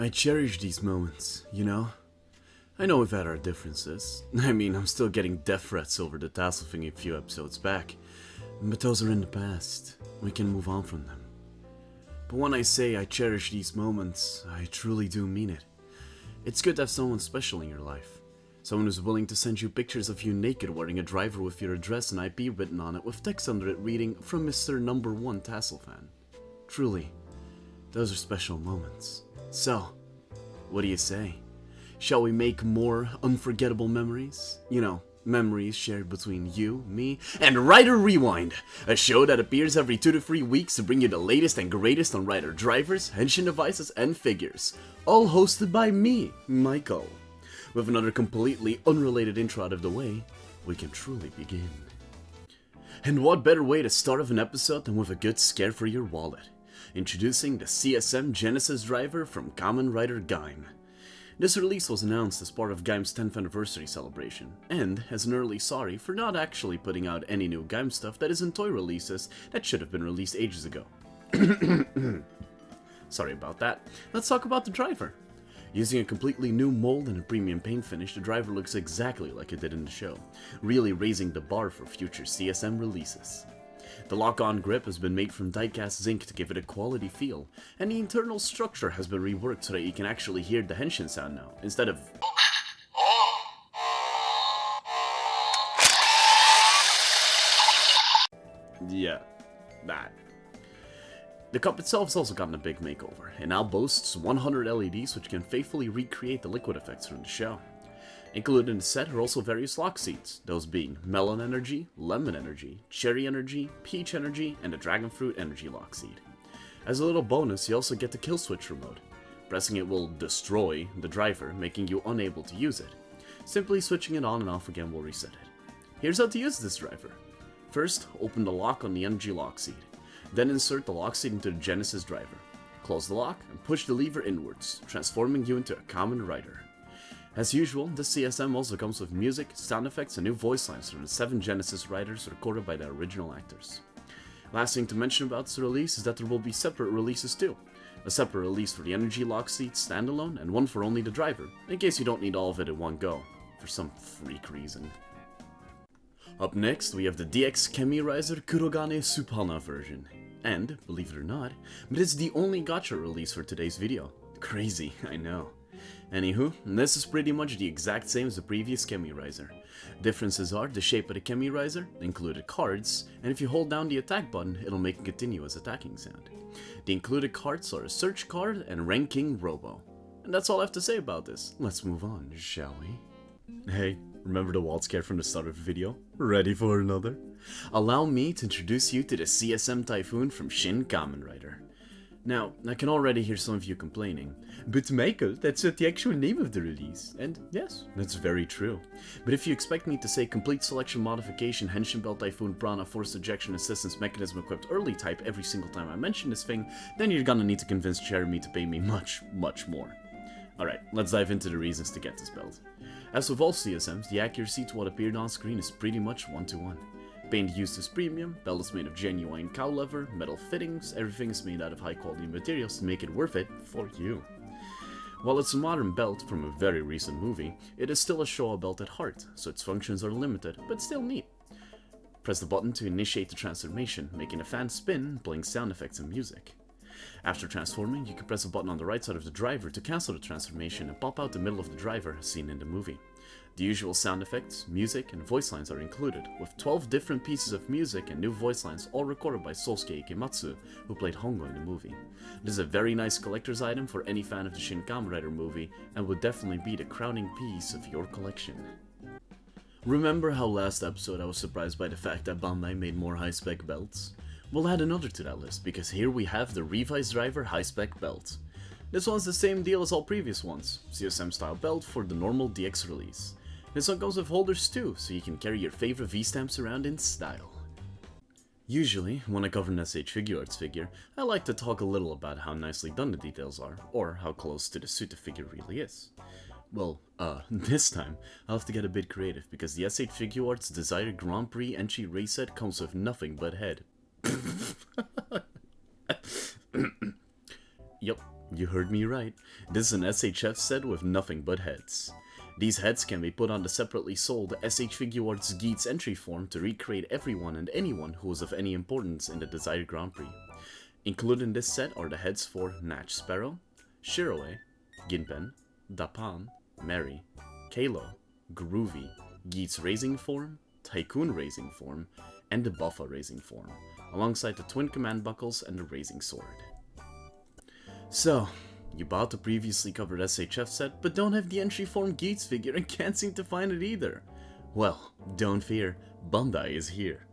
I cherish these moments, you know? I know we've had our differences. I mean, I'm still getting death threats over the tassel thing a few episodes back. But those are in the past. We can move on from them. But when I say I cherish these moments, I truly do mean it. It's good to have someone special in your life. Someone who's willing to send you pictures of you naked wearing a driver with your address and IP written on it with text under it reading, "From Mr. Number 1 Tassel Fan." Truly, those are special moments. So, what do you say? Shall we make more unforgettable memories? You know, memories shared between you, me, and Rider Rewind, a show that appears every 2 to 3 weeks to bring you the latest and greatest on Rider drivers, henshin devices, and figures. All hosted by me, Michael. With another completely unrelated intro out of the way, we can truly begin. And what better way to start off an episode than with a good scare for your wallet? Introducing the CSM Genesis driver from Kamen Rider Gaim. This release was announced as part of Gaim's 10th anniversary celebration, and as an early sorry for not actually putting out any new Gaim stuff that isn't toy releases that should have been released ages ago. Sorry about that. Let's talk about the driver. Using a completely new mold and a premium paint finish, the driver looks exactly like it did in the show, really raising the bar for future CSM releases. The lock-on grip has been made from die-cast zinc to give it a quality feel, and the internal structure has been reworked so that you can actually hear the henshin sound now, instead of yeah, that. The cup itself has also gotten a big makeover. It now boasts 100 LEDs which can faithfully recreate the liquid effects from the show. Included in the set are also various lock seeds, those being Melon Energy, Lemon Energy, Cherry Energy, Peach Energy, and the Dragon Fruit Energy lock seed. As a little bonus, you also get the kill switch remote. Pressing it will destroy the driver, making you unable to use it. Simply switching it on and off again will reset it. Here's how to use this driver. First, open the lock on the Energy lock seed. Then insert the lock seed into the Genesis driver. Close the lock and push the lever inwards, transforming you into a Kamen Rider. As usual, this CSM also comes with music, sound effects, and new voice lines from the 7 Genesis Riders recorded by the original actors. Last thing to mention about this release is that there will be separate releases too. A separate release for the Energy lock seat standalone, and one for only the driver, in case you don't need all of it in one go, for some freak reason. Up next, we have the DX Chemi-Riser Kurogane Supana version. And, believe it or not, but it's the only gacha release for today's video. Crazy, I know. Anywho, this is pretty much the exact same as the previous Chemi-Riser. Differences are the shape of the Chemi-Riser, included cards, and if you hold down the attack button, it'll make a continuous attacking sound. The included cards are a search card and Ranking Robo. And that's all I have to say about this. Let's move on, shall we? Hey, remember the wall scare from the start of the video? Ready for another? Allow me to introduce you to the CSM Typhoon from Shin Kamen Rider. Now, I can already hear some of you complaining, but Michael, that's not the actual name of the release. And yes, that's very true. But if you expect me to say complete selection modification, Henshin Belt Typhoon Prana Forced Ejection Assistance Mechanism Equipped Early Type every single time I mention this thing, then you're gonna need to convince Jeremy to pay me much, much more. Alright, let's dive into the reasons to get this belt. As with all CSMs, the accuracy to what appeared on screen is pretty much 1-to-1. Paint used is premium, belt is made of genuine cow leather, metal fittings, everything is made out of high quality materials to make it worth it for you. While it's a modern belt from a very recent movie, it is still a Showa belt at heart, so its functions are limited, but still neat. Press the button to initiate the transformation, making a fan spin, playing sound effects and music. After transforming, you can press a button on the right side of the driver to cancel the transformation and pop out the middle of the driver as seen in the movie. The usual sound effects, music, and voice lines are included, with 12 different pieces of music and new voice lines all recorded by Sosuke Ikematsu, who played Hongo in the movie. This is a very nice collector's item for any fan of the Shin Kamen Rider movie, and would definitely be the crowning piece of your collection. Remember how last episode I was surprised by the fact that Bandai made more high-spec belts? We'll add another to that list, because here we have the Revised Driver high-spec belt. This one's the same deal as all previous ones, CSM style belt for the normal DX release. This one comes with holders too, so you can carry your favorite V-stamps around in style. Usually, when I cover an S.H.Figuarts figure, I like to talk a little about how nicely done the details are, or how close to the suit the figure really is. Well, this time, I'll have to get a bit creative, because the S.H.Figuarts Desire Grand Prix entry race set comes with nothing but head. Yup, You heard me right. This is an S.H.F set with nothing but heads. These heads can be put on the separately sold S.H.Figuarts Geats entry form to recreate everyone and anyone who was of any importance in the desired Grand Prix. Included in this set are the heads for Natch Sparrow, Shiroe, Ginpen, Dapan, Mary, Kalo, Groovy, Geats Raising Form, Tycoon Raising Form, and the Buffa Raising Form, alongside the twin command buckles and the Raising Sword. So, you bought the previously covered S.H.F set, but don't have the entry form Geats figure and can't seem to find it either. Well, don't fear, Bandai is here.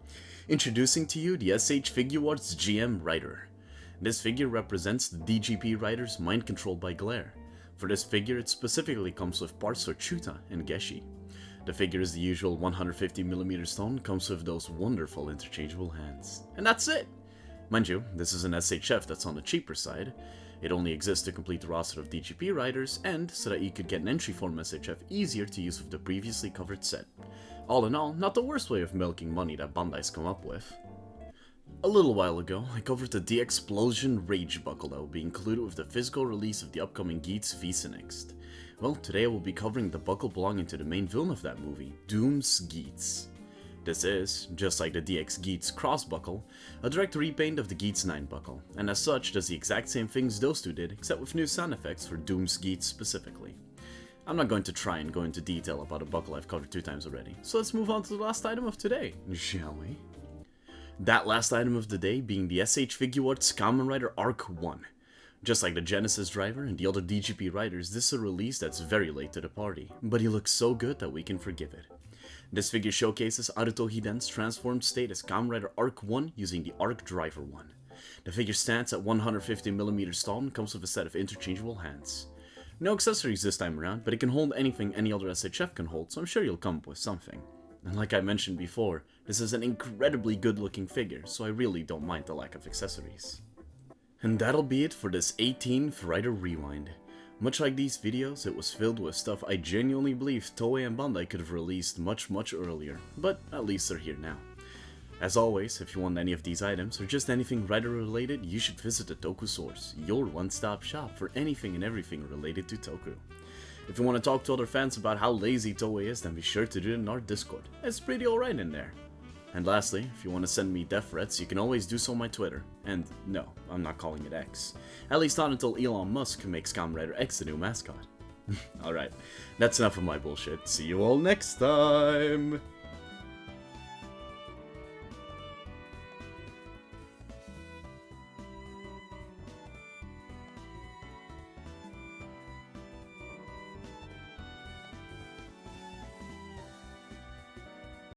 Introducing to you the S.H.Figuarts GM Rider. This figure represents the DGP Riders mind controlled by glare. For this figure, it specifically comes with parts for Chuta and Geshi. The figure is the usual 150mm stone, comes with those wonderful interchangeable hands. And that's it! Mind you, this is an S.H.F that's on the cheaper side. It only exists to complete the roster of DGP riders, and so that you could get an entry form S.H.F easier to use with the previously covered set. All in all, not the worst way of milking money that Bandai's come up with. A little while ago, I covered the D-Explosion Rage buckle that will be included with the physical release of the upcoming Geats Visa Next. Well, today I will be covering the buckle belonging to the main villain of that movie, Doom's Geats. This is, just like the DX Geats Cross buckle, a direct repaint of the Geats 9 buckle, and as such does the exact same things those two did, except with new sound effects for Doom's Geats specifically. I'm not going to try and go into detail about a buckle I've covered 2 times already, so let's move on to the last item of today, shall we? That last item of the day being the S.H.Figuarts Kamen Rider Arc 1. Just like the Genesis driver and the other DGP riders, this is a release that's very late to the party, but he looks so good that we can forgive it. This figure showcases Aruto Hiden's transformed state as Kamen Rider Arc 1 using the Arc Driver 1. The figure stands at 150mm tall and comes with a set of interchangeable hands. No accessories this time around, but it can hold anything any other S.H.F can hold, so I'm sure you'll come up with something. And like I mentioned before, this is an incredibly good looking figure, so I really don't mind the lack of accessories. And that'll be it for this 18th Rider Rewind. Much like these videos, it was filled with stuff I genuinely believe Toei and Bandai could have released much earlier, but at least they're here now. As always, if you want any of these items, or just anything Rider related, you should visit the Toku Source, your one-stop shop for anything and everything related to Toku. If you want to talk to other fans about how lazy Toei is, then be sure to do it in our Discord. It's pretty alright in there. And lastly, if you want to send me death threats, you can always do so on my Twitter. And no, I'm not calling it X. At least not until Elon Musk makes Kamen Rider X the new mascot. Alright, that's enough of my bullshit. See you all next time!